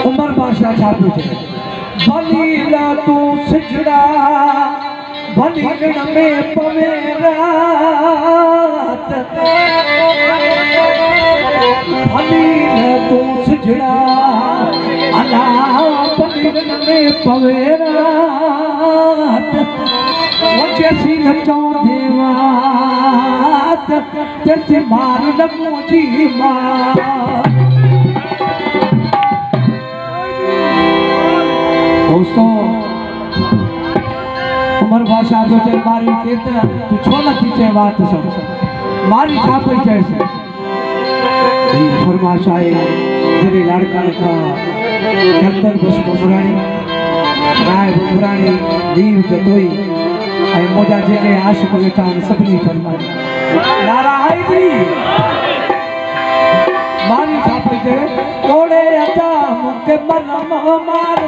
उमर बादशाह छाप भलीला तू सिजड़ा भलीगण में पवे रात भलीला तू सिजड़ा अल्लाह भलीगण में पवे रात जैसी नचो देवात जैसे मार लमो जी माँ दोस्तों उमर बादशाह जो चल मारी केत तू छोला पीछे बात सब मारी छापई जैसे फरमाश आए तेरे लड़का का चंदन बस बुरानी राय बुरानी दीव जतोई आई मोजा जेके आशिक वेठान सभनी फरमाई नारा हैदरी मारी छापई जे कोड़े अचा मुके मरम मार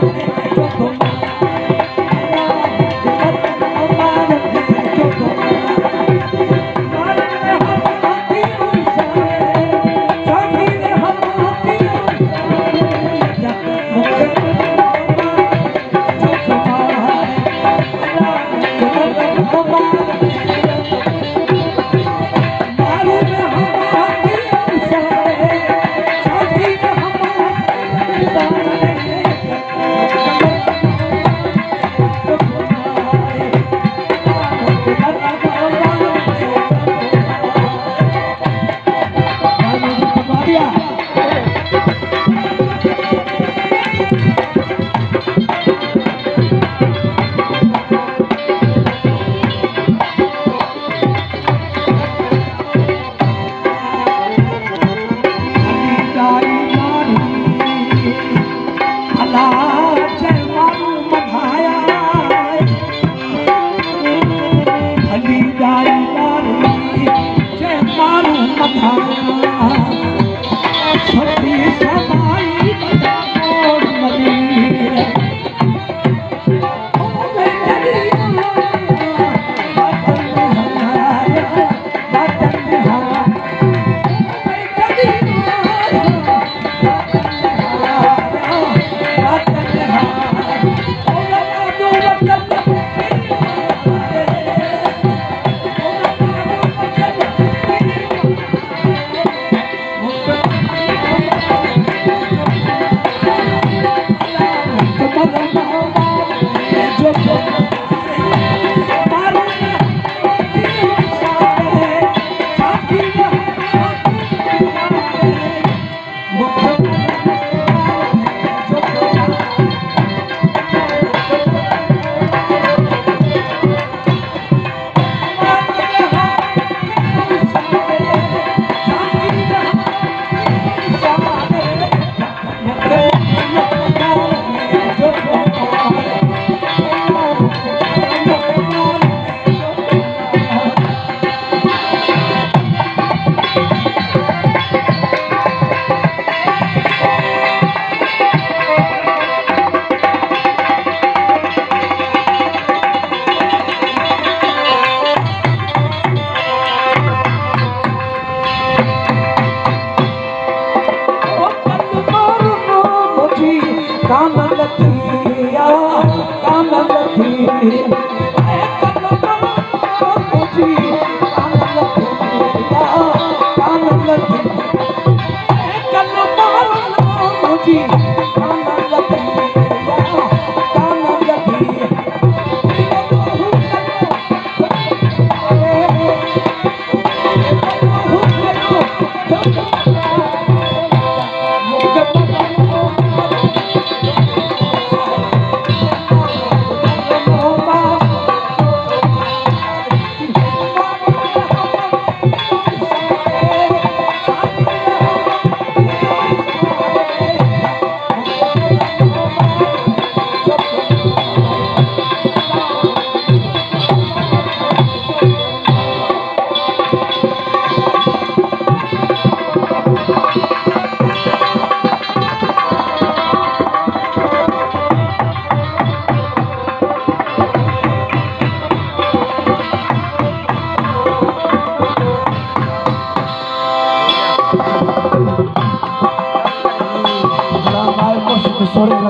कामलती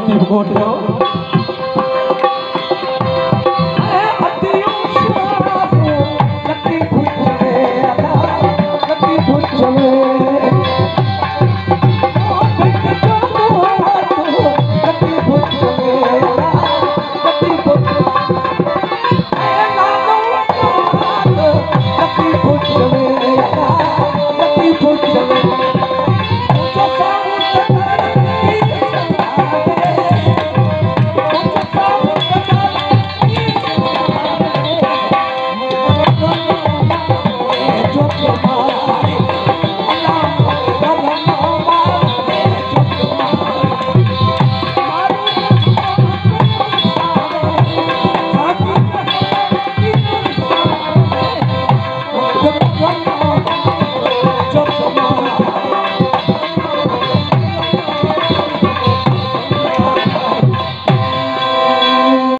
की घोट जो